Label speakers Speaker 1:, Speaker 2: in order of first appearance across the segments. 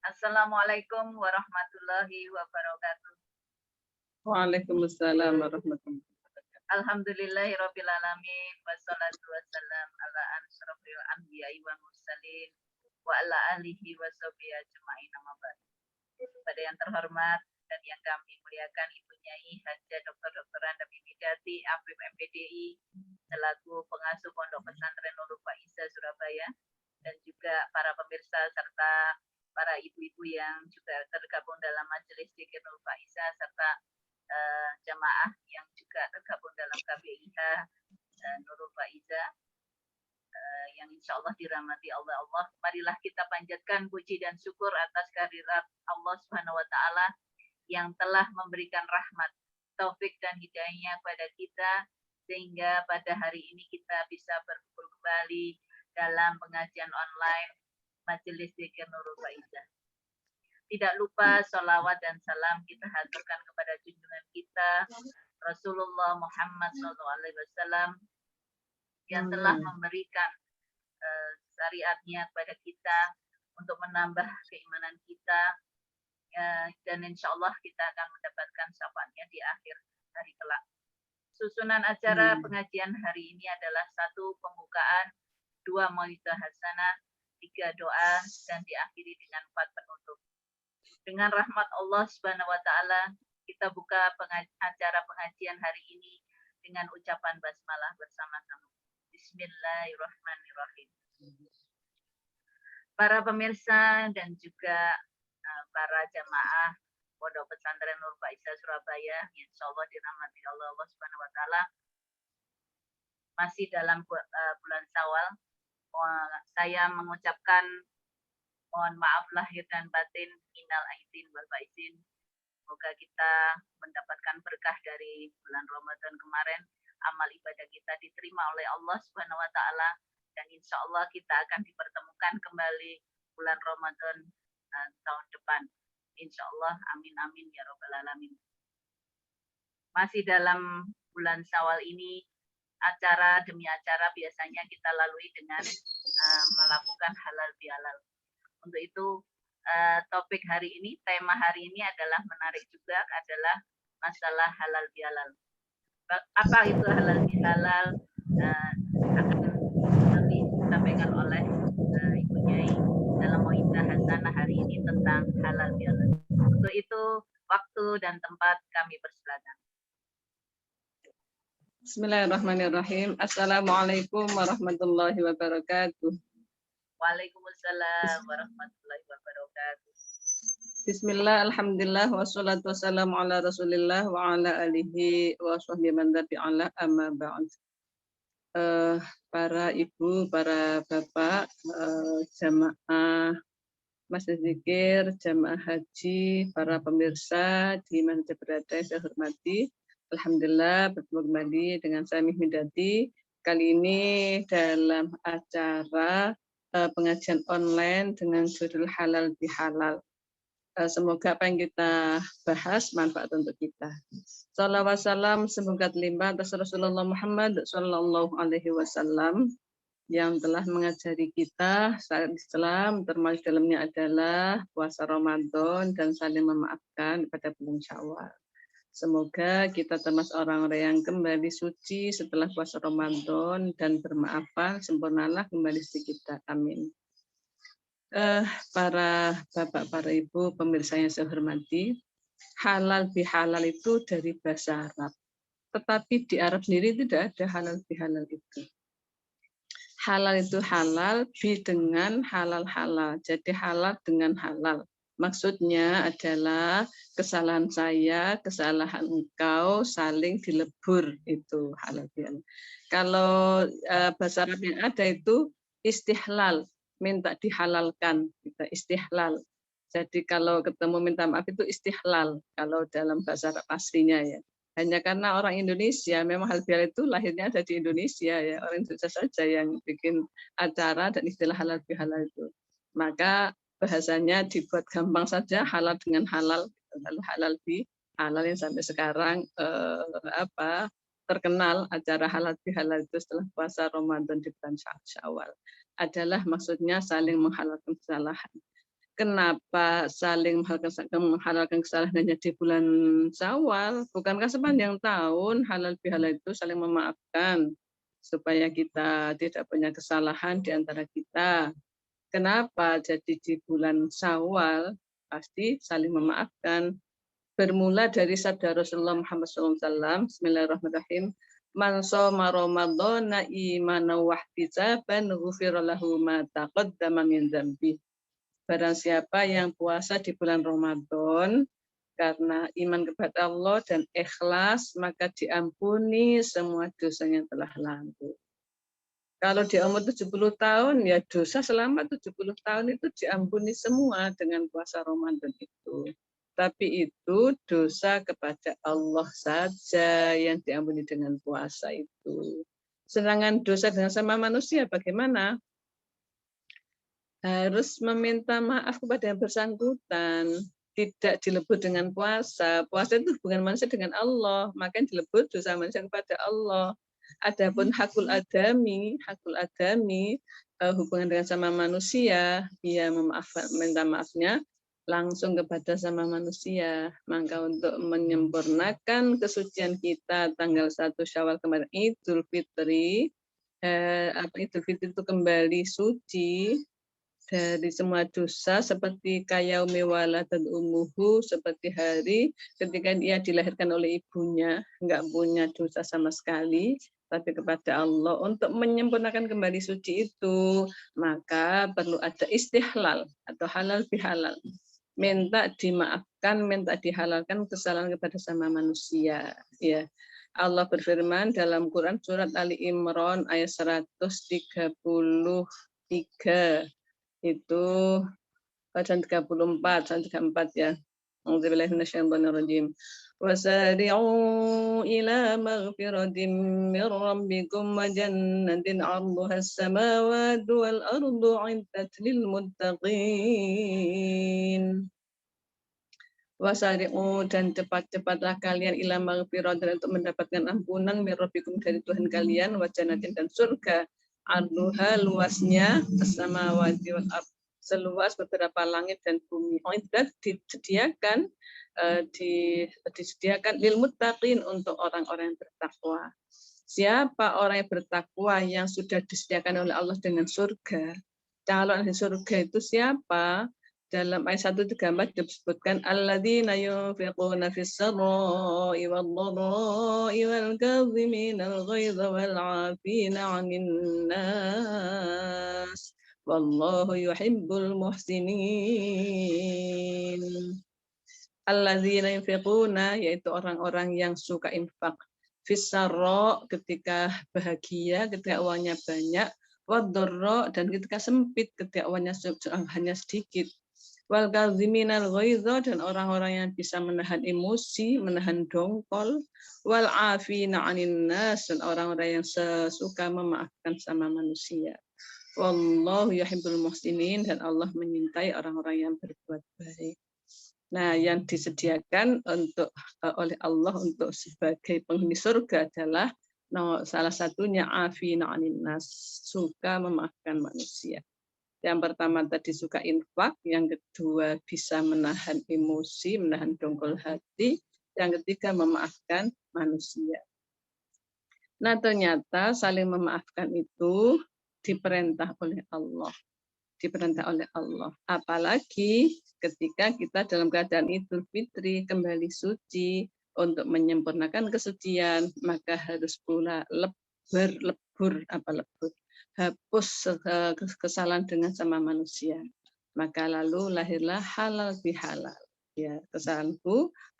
Speaker 1: Assalamualaikum warahmatullahi wabarakatuh.
Speaker 2: Waalaikumsalam warahmatullahi wabarakatuh.
Speaker 1: Alhamdulillahirabbil alamin wassalatu wassalam ala asyrofil anbiya'i wal mursalin wa ala alihi washabihi ajmain amma ba'd. Pada yang terhormat dan yang kami muliakan Ibu Nyai Hajah Dr. Anda Mimidati Afif MPDI selaku pengasuh Pondok Pesantren Nurul Faizah Surabaya, dan juga para pemirsa serta para ibu-ibu yang juga tergabung dalam majelis zikir Nurul Faizah serta jamaah yang juga tergabung dalam KBIH Nurul Faizah yang insya Allah dirahmati Allah. Marilah kita panjatkan puji dan syukur atas kehadirat Allah Subhanahu wa Ta'ala yang telah memberikan rahmat, taufik dan hidayahnya kepada kita, sehingga pada hari ini kita bisa berkumpul kembali dalam pengajian online Majelis Zikir Nurul Faizah. Tidak lupa sholawat dan salam kita haturkan kepada junjungan kita Rasulullah Muhammad SAW yang telah memberikan syariatnya kepada kita untuk menambah keimanan kita, dan insya Allah kita akan mendapatkan syafaatnya di akhir hari kelak. Susunan acara pengajian hari ini adalah 1 pembukaan, 2 mau'izah hasanah, 3 doa, dan diakhiri dengan 4 penutup. Dengan rahmat Allah Subhanahu wa Ta'ala, kita buka acara pengajian hari ini dengan ucapan basmalah bersama-sama. Bismillahirrahmanirrahim. Para pemirsa dan juga para jamaah Pondok Pesantren Nurul Faizah Surabaya, insya Allah dirahmati Allah Subhanahu wa Ta'ala, masih dalam bulan Syawal. Saya mengucapkan mohon maaf lahir dan batin, minal aidin wal faizin. Semoga kita mendapatkan berkah dari bulan Ramadan kemarin, amal ibadah kita diterima oleh Allah Subhanahu wa Ta'ala, dan insya Allah kita akan dipertemukan kembali bulan Ramadan tahun depan. Insya Allah, amin amin ya robbal alamin. Masih dalam bulan Syawal ini, acara demi acara biasanya kita lalui dengan melakukan halal bihalal. Untuk itu topik hari ini, tema hari ini adalah menarik juga, adalah masalah halal bihalal. Apa itu halal bihalal? Akan nanti disampaikan oleh Ibu Nyai dalam mau'izah hasanah hari ini tentang halal bihalal. Untuk itu waktu dan tempat kami persilakan.
Speaker 2: Bismillahirrahmanirrahim. Assalamualaikum warahmatullahi wabarakatuh.
Speaker 1: Waalaikumsalam warahmatullahi wabarakatuh.
Speaker 2: Bismillah, alhamdulillah, wassalatu wassalamu ala rasulillah wa ala alihi wa sahbihi man tabi'ala amma ba'd. Para ibu, para bapak, jamaah masjid zikir, jamaah haji, para pemirsa di mana berada yang saya hormati, alhamdulillah bertemu kembali dengan saya Mimidati. Kali ini dalam acara pengajian online dengan judul halal bihalal. Semoga apa yang kita bahas manfaat untuk kita. Salawat salam semoga terlimpah atas Rasulullah Muhammad Sallallahu Alaihi Wasallam yang telah mengajari kita syariat Islam, termasuk dalamnya adalah puasa Ramadan dan saling memaafkan pada bulan Syawal. Semoga kita termasuk orang-orang yang kembali suci setelah puasa Ramadan dan bermaafan, sempurnalah kembali suci kita. Amin. Para bapak, para ibu, pemirsa yang saya hormati, halal bihalal itu dari bahasa Arab. Tetapi di Arab sendiri tidak ada halal bihalal itu. Halal itu halal, bi dengan halal-halal. Jadi halal dengan halal. Maksudnya adalah kesalahan saya, kesalahan engkau saling dilebur, itu halal bihalal. Kalau bahasa Arab yang ada itu istihlal, minta dihalalkan, kita istihlal. Jadi kalau ketemu minta maaf itu istihlal kalau dalam bahasa Arab aslinya ya. Hanya karena orang Indonesia, memang halal bihalal itu lahirnya ada di Indonesia ya, orang Indonesia saja yang bikin acara dan istilah halal bihalal itu. Maka bahasanya dibuat gampang saja, halal dengan halal, lalu halal bihalal yang sampai sekarang terkenal acara halal bihalal itu setelah puasa Ramadan di bulan Syawal adalah maksudnya saling menghalalkan kesalahan. Kenapa saling menghalalkan kesalahan hanya di bulan Syawal? Bukankah sepanjang tahun halal bihalal itu saling memaafkan supaya kita tidak punya kesalahan di antara kita? Kenapa jadi di bulan Syawal pasti saling memaafkan? Bermula dari sabda Rasulullah Muhammad SAW, Bismillahirrahmanirrahim. Man shoma Ramadhana imanan wa ihtisaban ghufira lahu ma taqaddama min dzambi. Barang siapa yang puasa di bulan Ramadan karena iman kepada Allah dan ikhlas, maka diampuni semua dosanya yang telah lalu. Kalau di umur 70 tahun, ya dosa selama 70 tahun itu diampuni semua dengan puasa Ramadan itu. Tapi itu dosa kepada Allah saja yang diampuni dengan puasa itu. Sedangkan dosa dengan sama manusia bagaimana? Harus meminta maaf kepada yang bersangkutan, tidak dilebur dengan puasa. Puasa itu hubungan manusia dengan Allah, makanya dilebur dosa manusia kepada Allah. Adapun hakul adami hubungan dengan sama manusia, ia minta maafnya langsung kepada sama manusia. Maka untuk menyempurnakan kesucian kita tanggal 1 Syawal kemarin Idul Fitri, Idul Fitri itu kembali suci dari semua dosa seperti kayaumi waladat ummuhu, seperti hari ketika dia dilahirkan oleh ibunya, enggak punya dosa sama sekali, tapi kepada Allah. Untuk menyempurnakan kembali suci itu, maka perlu ada istihlal atau halal bihalal. Minta dimaafkan, minta dihalalkan kesalahan kepada sama manusia. Ya. Allah berfirman dalam Quran surat Ali Imran ayat 133. Itu bacaan 34 dan 34 ya. Auzubillahi minasyaitonirrajim. Wasari'u ila maghfiratin min rabbikum wa jannatin 'arduha as-samawati wal ardu 'iddat lil muttaqin. Wasari'u dan cepat-cepatlah kalian ila maghfiratin untuk mendapatkan ampunan min rabbikum dari Tuhan kalian wa jannatin dan surga. Arduha luasnya as-samawati wal ardh, seluas beberapa langit dan bumi. Uiddat disediakan disediakan lil muttaqin untuk orang-orang yang bertakwa. Siapa orang yang bertakwa yang sudah disediakan oleh Allah dengan surga? Calon ahli surga itu siapa? Dalam ayat 134 disebutkan alladzina yunfiquna fis sarra'i wad dharra'i wal kadhiminal ghaidha wal 'afina 'anil nas wallahu yuhibbul muhsinin. Alladzina yunfiquna, yaitu orang-orang yang suka infak, fis sarra ketika bahagia, ketika uangnya banyak, wad dharra dan ketika sempit, ketika uangnya hanya sedikit. Wal kadziminal ghaidha dan orang-orang yang bisa menahan emosi, menahan dongkol, wal afina 'anil nas dan orang-orang yang suka memaafkan sama manusia. Wallahu yuhibbul muhsinin dan Allah menyintai orang-orang yang berbuat baik. Nah, yang disediakan oleh Allah untuk sebagai penghuni surga adalah salah satunya afina 'anil nas, suka memaafkan manusia. Yang pertama tadi suka infak, yang kedua bisa menahan emosi, menahan dongkol hati, yang ketiga memaafkan manusia. Nah, ternyata saling memaafkan itu diperintah oleh Allah. Diperintah oleh Allah. Apalagi ketika kita dalam keadaan Idul Fitri kembali suci untuk menyempurnakan kesucian, maka harus pula lebur hapus kesalahan dengan sama manusia. Maka lalu lahirlah halal bihalal. Ya,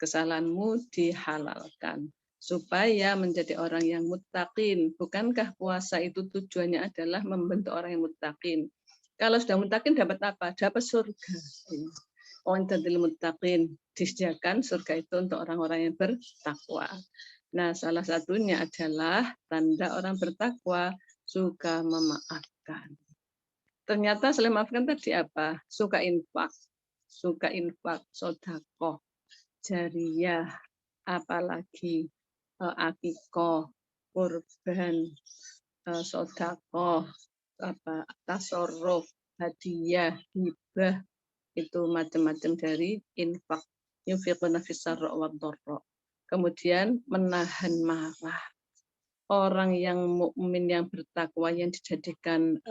Speaker 2: kesalahanmu dihalalkan supaya menjadi orang yang muttaqin. Bukankah puasa itu tujuannya adalah membentuk orang yang muttaqin? Kalau sudah muttaqin dapat apa? Dapat surga. Uiddatil muttaqin, disediakan surga itu untuk orang-orang yang bertakwa. Nah, salah satunya adalah tanda orang bertakwa suka memaafkan. Ternyata selain memaafkan tadi apa? Suka infak, sedekah, jariyah, apalagi akikoh, kurban, sedekah, tasarruf, hadiah, hibah, itu macam-macam dari infak. Yunfiquna fis-sarra wad-dharra. Kemudian menahan marah. Orang yang mukmin yang bertakwa yang dijadikan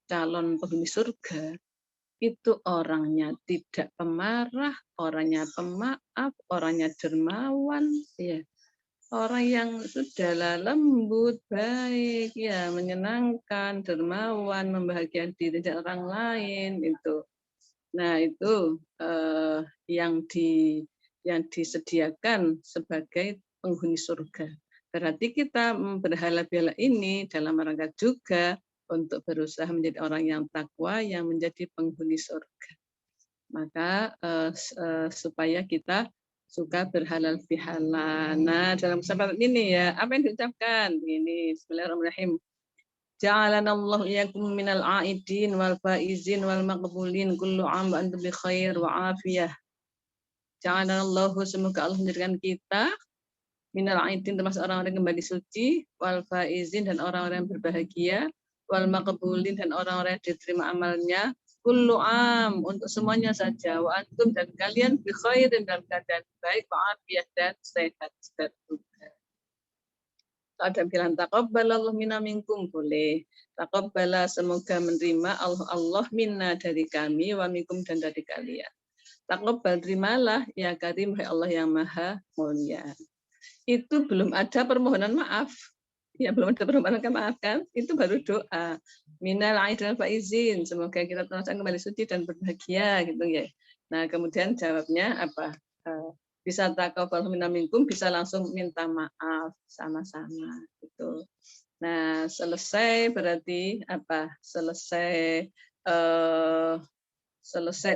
Speaker 2: calon penghuni surga itu orangnya tidak pemarah, orangnya pemaaf, orangnya dermawan, ya. Orang yang sudah lembut, baik, ya, menyenangkan, dermawan, membahagiakan diri dan orang lain itu. Nah, itu yang disediakan sebagai penghuni surga. Berarti kita berhala-hala ini dalam rangka juga untuk berusaha menjadi orang yang takwa, yang menjadi penghuni surga. Maka supaya kita suka berhalal bihalal. Nah, dalam kesempatan ini ya, apa yang diucapkan? Ini Bismillahirrahmanirrahim. Ja'alanallahu iyyakum minal aidin wal faizin wal maqbulin kullu 'am wa antum bi khair wa afiyah. Ja'alanallahu, semoga Allah menjadikan kita minal aidin termasuk orang-orang yang kembali suci, wal faizin dan orang-orang yang berbahagia, wal maqbulin dan orang-orang yang diterima amalnya, kullu am untuk semuanya saja, wa antum dan kalian bi khairin dalam keadaan baik, wa afiyah dan sehat juga. Ada bilang taqabbalallahu minna minkum, boleh. Taqabbala, semoga menerima Allah minna dari kami, wa minkum dan dari kalian. Taqabbal, terimalah ya karim, Allah yang maha mulia. Itu belum ada permohonan maaf. Ya, belum ada permohonan maaf kan? Itu baru doa. Minal aidin wal faizin, semoga kita termasuk kembali suci dan berbahagia gitu ya. Nah, kemudian jawabnya apa? Bisa taqabbal minna minkum, bisa langsung minta maaf sama-sama gitu. Nah, selesai berarti apa? Selesai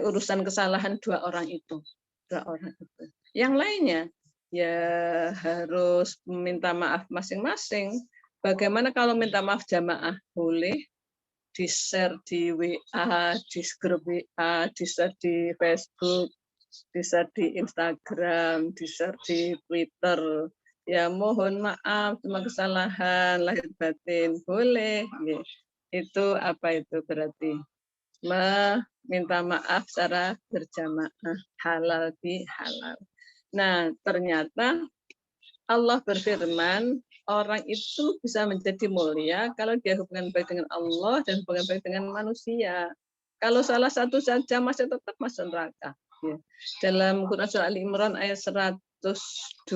Speaker 2: urusan kesalahan dua orang itu. Yang lainnya ya harus minta maaf masing-masing. Bagaimana kalau minta maaf jamaah? Boleh di-share di WA, di grup WA, di-share di Facebook, di-share di Instagram, di-share di Twitter. Ya mohon maaf, cuma kesalahan lahir batin. Boleh. Itu apa itu berarti? Meminta maaf secara berjamaah, halal bi halal. Nah, ternyata Allah berfirman, orang itu bisa menjadi mulia kalau dia hubungan baik dengan Allah dan hubungan baik dengan manusia. Kalau salah satu saja masih tetap masuk neraka. Ya. Dalam Quran surah Ali Imran ayat 102,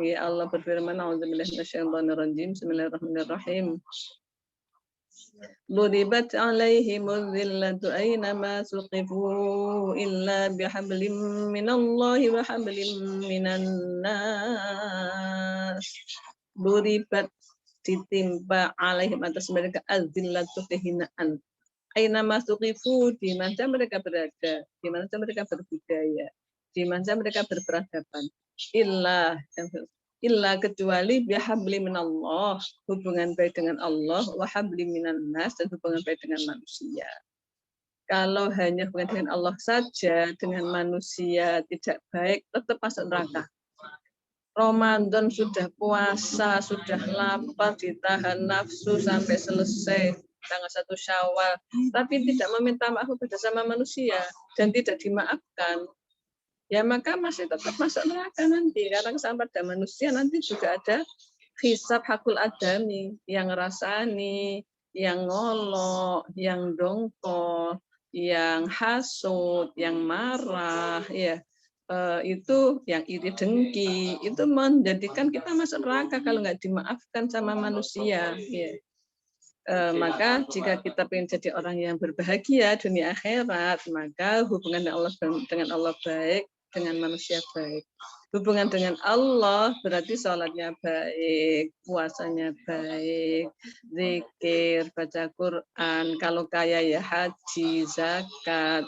Speaker 2: ya Allah berfirman, A'udzubillahi minasyaitonirrajim, Bismillahirrahmanirrahim. ضربت عليهم الذلة أينما ثقفوا إلا بحبل من الله وحبل من الناس. Duribat, ditimpa alaihim atas mereka azillatu, kehinaan. Ainama suqifu, di mana mereka berada, di mana mereka berbudaya, di mana mereka berperadaban. Illa kecuali bihabli minallah, hubungan baik dengan Allah, wa habli minan nas, dan hubungan baik dengan manusia. Kalau hanya hubungan dengan Allah saja, dengan manusia tidak baik, tetap masuk neraka. Ramadan sudah puasa, sudah lapar, ditahan nafsu sampai selesai tanggal 1 Syawal, tapi tidak meminta maaf kepada sama manusia dan tidak dimaafkan, ya maka masih tetap masuk neraka nanti. Karena sama pada manusia nanti juga ada hisab hakul adami, yang rasani, yang ngolok, yang dongkol, yang hasud, yang marah, ya. Itu yang iri dengki, itu menjadikan kita masuk neraka kalau nggak dimaafkan sama manusia. Ya. Maka jika kita ingin jadi orang yang berbahagia dunia akhirat, maka hubungan dengan Allah baik, dengan manusia baik. Hubungan dengan Allah berarti sholatnya baik, puasanya baik, zikir, baca Quran, kalau kaya ya haji, zakat,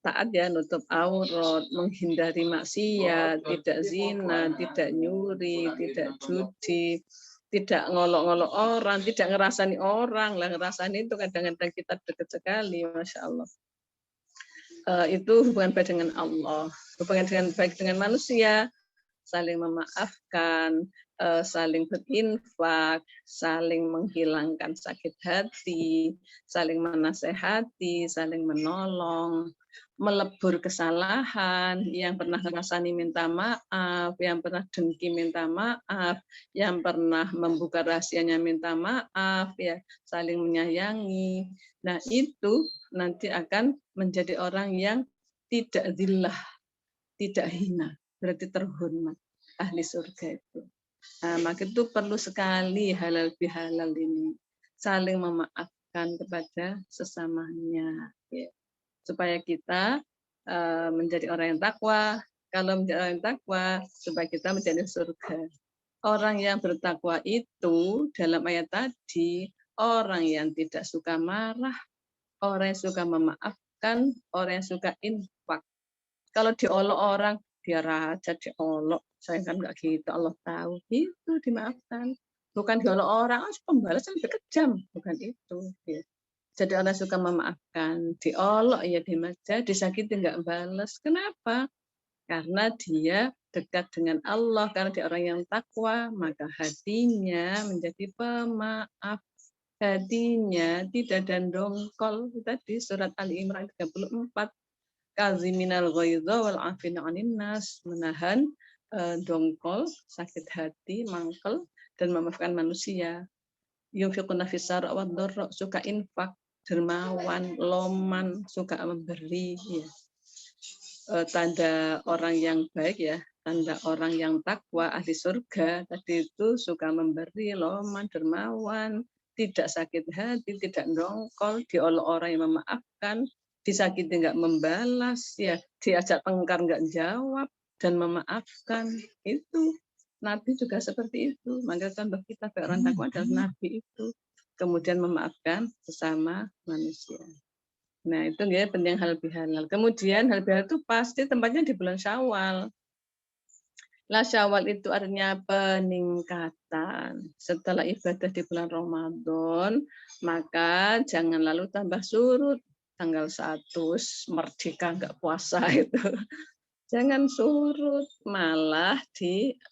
Speaker 2: taat ya, nutup aurat, menghindari maksiat, tidak zina, tidak nyuri, tidak judi, tidak ngolok-ngolok orang, tidak ngerasani orang. Lah ngerasani itu kadang-kadang kita dekat sekali, Masya Allah. Itu hubungan baik dengan Allah. Hubungan baik dengan manusia, saling memaafkan, saling berinfak, saling menghilangkan sakit hati, saling menasehati, saling menolong, melebur kesalahan, yang pernah ngerasani minta maaf, yang pernah dengki minta maaf, yang pernah membuka rahasianya minta maaf, ya, saling menyayangi. Nah, itu nanti akan menjadi orang yang tidak zillah, tidak hina, berarti terhormat, ahli surga itu. Nah, maka itu perlu sekali halal bihalal ini, saling memaafkan kepada sesamanya, ya, supaya kita menjadi orang yang takwa. Kalau menjadi orang yang takwa, supaya kita menjadi surga. Orang yang bertakwa itu dalam ayat tadi, orang yang tidak suka marah, orang yang suka memaafkan, orang yang suka infak. Kalau diolok orang, dia raja diolok. Saya kan nggak gitu, Allah tahu. Itu dimaafkan. Bukan diolok orang, pembalasan lebih kejam. Bukan itu. Ya. Jadi orang suka memaafkan. Diolok ya dimaja, disakiti nggak balas. Kenapa? Karena dia dekat dengan Allah. Karena dia orang yang takwa, maka hatinya menjadi pemaaf. Hatinya tidak dan dongkol. Tadi surat Ali Imran 34. Kaziminal ghaidha wal afina 'anil nas, menahan dongkol, sakit hati, mangkel, dan memaafkan manusia. Yunfiquna fis sarra wad dharra, suka infak, dermawan, loman, suka memberi, ya. Tanda orang yang baik, ya, tanda orang yang takwa ahli surga tadi itu suka memberi, loman, dermawan, tidak sakit hati, tidak dongkol, diolok orang yang memaafkan, disakiti nggak membalas, ya, diajak tengkar nggak jawab, dan memaafkan. Itu Nabi juga seperti itu. Maka tambah kita orang takwa adalah Nabi itu. Kemudian memaafkan sesama manusia. Nah, itu ya penting halal bihalal. Kemudian halal bihalal itu pasti tempatnya di bulan Syawal. Lah Syawal itu artinya peningkatan. Setelah ibadah di bulan Ramadan, maka jangan lalu tambah surut. Tanggal 1 merdeka nggak puasa itu. Jangan surut, malah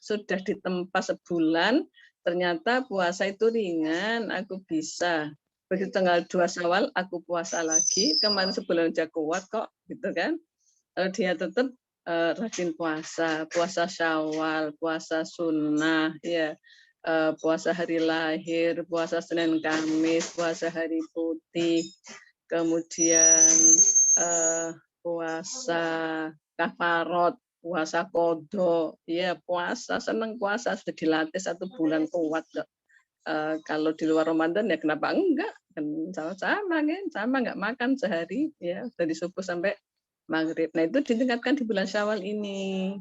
Speaker 2: sudah ditempa sebulan, ternyata puasa itu ringan, aku bisa. Begitu tanggal 2 Syawal aku puasa lagi, kemarin sebulan aja kuat kok, gitu kan. Dia tetap rajin puasa, puasa Syawal, puasa sunnah, ya, puasa hari lahir, puasa Senin Kamis, puasa hari putih, kemudian puasa kafarot, puasa kodo, ya, puasa, seneng puasa, sudah dilatih 1 bulan kuat kok. Kalau di luar Ramadan ya kenapa enggak, kan sama-sama kan, sama nggak makan sehari, ya, dari subuh sampai maghrib. Nah, itu ditingkatkan di bulan Syawal ini.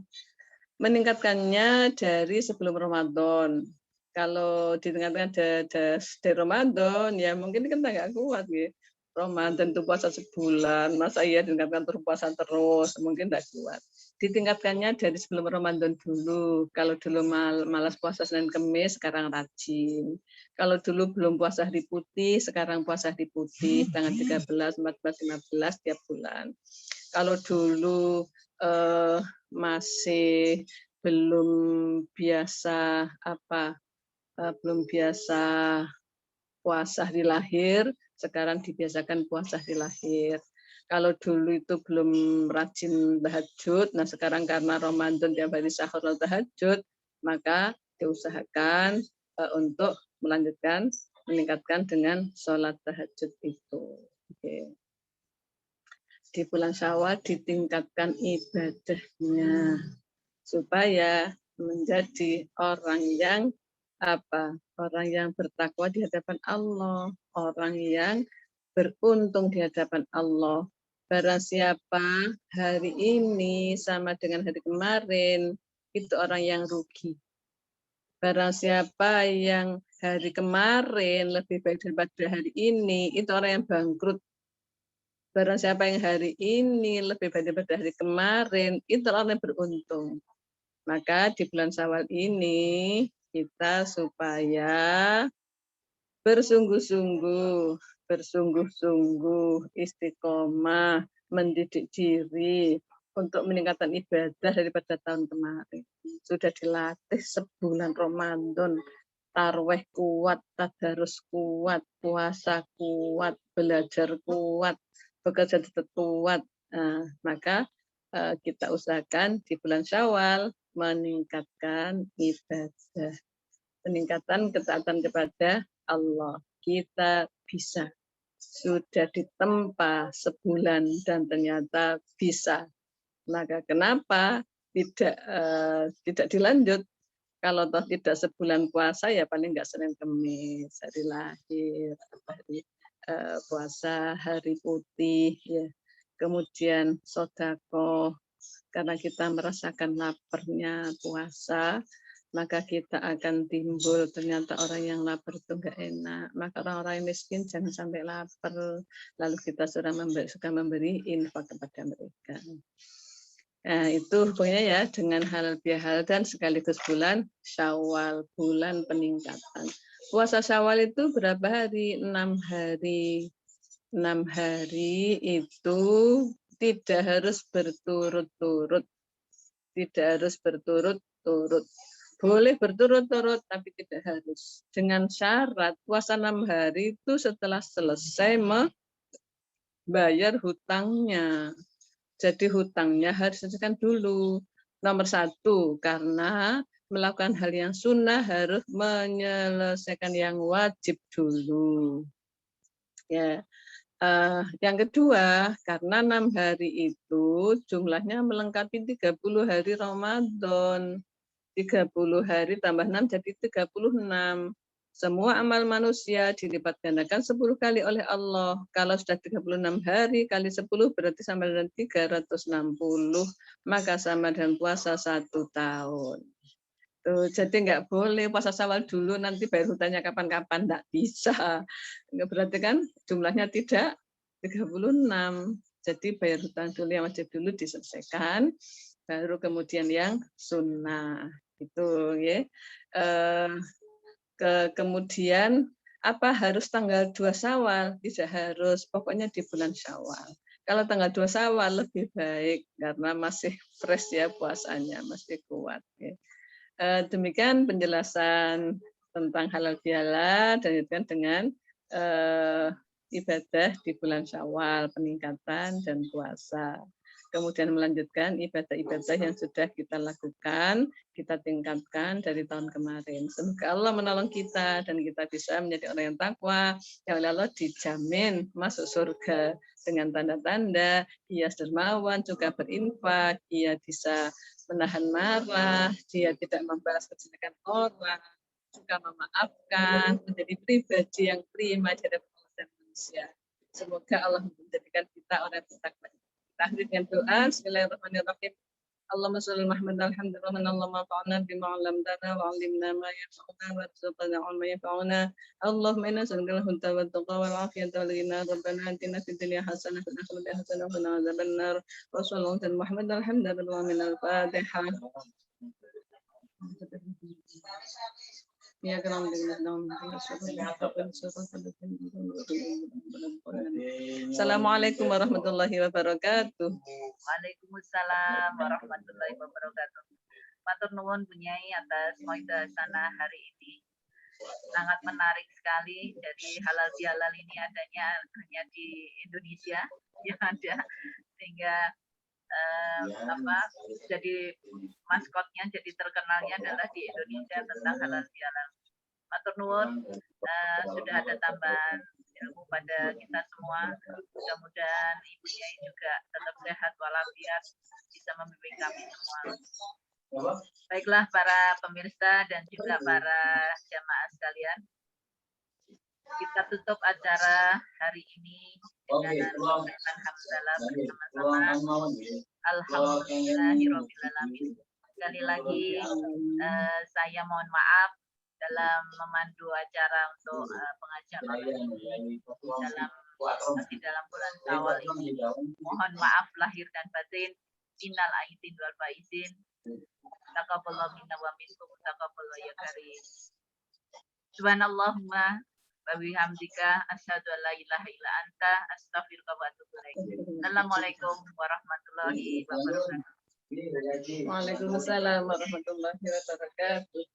Speaker 2: Meningkatkannya dari sebelum Ramadan. Kalau ditingkatkan dari Ramadan, ya mungkin kita nggak kuat gitu. Ramadan itu puasa sebulan, masa iya ditingkatkan terus puasa terus, mungkin nggak kuat. Ditingkatkannya dari sebelum Ramadan dulu. Kalau dulu malas puasa Senin Kemis, sekarang rajin. Kalau dulu belum puasa hari putih, sekarang puasa hari putih, tanggal 13, 14, 15 tiap bulan. Kalau dulu masih belum biasa belum biasa puasa hari lahir, sekarang dibiasakan puasa hari lahir. Kalau dulu itu belum rajin tahajud, nah sekarang karena Ramadan tiap hari sahur atau tahajud, maka diusahakan untuk meningkatkan dengan sholat tahajud itu. Oke. Di bulan Syawal ditingkatkan ibadahnya supaya menjadi orang yang orang yang bertakwa di hadapan Allah, orang yang beruntung di hadapan Allah. Barang siapa hari ini sama dengan hari kemarin, itu orang yang rugi. Barang siapa yang hari kemarin lebih baik daripada hari ini, itu orang yang bangkrut. Barang siapa yang hari ini lebih baik daripada hari kemarin, itu orang yang beruntung. Maka di bulan Syawal ini kita supaya bersungguh-sungguh istiqomah, mendidik diri, untuk meningkatkan ibadah daripada tahun kemarin. Sudah dilatih sebulan Ramadan, tarweh kuat, tadarus kuat, puasa kuat, belajar kuat, bekerja tetap kuat. Maka kita usahakan di bulan Syawal meningkatkan ibadah, peningkatan ketaatan kepada Allah. Kita bisa. Sudah ditempa sebulan dan ternyata bisa. Maka kenapa tidak dilanjut? Kalau toh tidak sebulan puasa ya paling nggak Senin Kemis, hari lahir, hari puasa, hari putih, ya. Kemudian sodako, karena kita merasakan laparnya puasa, maka kita akan timbul ternyata orang yang lapar itu enggak enak. Maka orang-orang yang miskin jangan sampai lapar. Lalu kita suka memberi infak kepada mereka. Nah, itu pokoknya ya dengan halal bihalal dan sekaligus bulan Syawal, bulan peningkatan. Puasa Syawal itu berapa hari? 6 hari. 6 hari itu tidak harus berturut-turut. Tidak harus berturut-turut. Boleh berturut-turut tapi tidak harus. Dengan syarat puasa 6 hari itu setelah selesai membayar hutangnya. Jadi hutangnya harus diselesaikan dulu. Nomor 1, karena melakukan hal yang sunnah harus menyelesaikan yang wajib dulu. Ya. Yang kedua, karena 6 hari itu jumlahnya melengkapi 30 hari Ramadan. 30 hari tambah 6 jadi 36. Semua amal manusia dilipat gandakan 10 kali oleh Allah. Kalau sudah 36 hari kali 10 berarti sama dengan 360. Maka sama dengan puasa 1 tahun. Tuh, jadi nggak boleh puasa Syawal dulu nanti bayar hutangnya kapan-kapan, nggak bisa. Nggak, berarti kan jumlahnya tidak 36. Jadi bayar hutang dulu yang wajib dulu diselesaikan, baru kemudian yang sunnah. Itu ya. Kemudian apa harus tanggal 2 Syawal? Tidak harus, pokoknya di bulan Syawal. Kalau tanggal 2 Syawal lebih baik karena masih fresh ya puasanya, masih kuat ya. Demikian penjelasan tentang halal bihalal dan itu kan dengan ibadah di bulan Syawal, peningkatan dan puasa. Kemudian melanjutkan ibadah-ibadah yang sudah kita lakukan, kita tingkatkan dari tahun kemarin. Semoga Allah menolong kita dan kita bisa menjadi orang yang takwa, yang oleh Allah dijamin masuk surga dengan tanda-tanda ia dermawan, juga berinfak, ia bisa menahan marah, dia tidak membalas kejelekan orang, juga memaafkan, menjadi pribadi yang prima di hadapan Allah dan manusia. Semoga Allah menjadikan kita orang yang bertakwa. Kita akhiri dengan doa. Bismillahirrahmanirrahim. Allahumma sholli Muhammad alhamdulillah Allahumma fa'alna bima 'allamtana wa 'allimna ma yanfa'una wa rizqna 'ilman yanfa'una. Allahumma inna nas'aluka al-huda wa taqwa wal 'afiyata wal ghina. Rabbana atina fid dunya hasanah wa fil akhirati hasanah wa qina adzaban nar. Wa sallallahu ala Muhammad alhamdulillah min al-Fatihah. Ya karam Assalamualaikum warahmatullahi wabarakatuh.
Speaker 1: Waalaikumsalam warahmatullahi wabarakatuh. Matur nuwun Bunyai atas mauidah sana hari ini. Sangat menarik sekali. Jadi halal bihalal ini adanya hanya di Indonesia yang ada, sehingga jadi maskotnya, jadi terkenalnya adalah di Indonesia tentang halal bihalal. Matur nuwun, sudah ada tambahan ilmu pada kita semua. Mudah-mudahan ibunya juga tetap sehat walafiat, bisa membimbing kami semua. Baiklah para pemirsa dan juga para jamaah sekalian, kita tutup acara hari ini dengan memberikan hamdalah bersama-sama. Alhamdulillahirobbilalamin. Sekali lagi saya mohon maaf dalam memandu acara untuk pengajian di dalam bulan Syawal ini. Mohon maaf lahir dan batin. Innal aidin wal faizin. Taqabbalallahu minna wa minkum taqabbalallahu ya karim. Subhanallahumma wa bihamdika asyhadu an la ilaha illa anta astaghfiruka wa atubu ilaik. Assalamualaikum warahmatullahi wabarakatuh.
Speaker 2: Waalaikumsalam warahmatullahi wabarakatuh.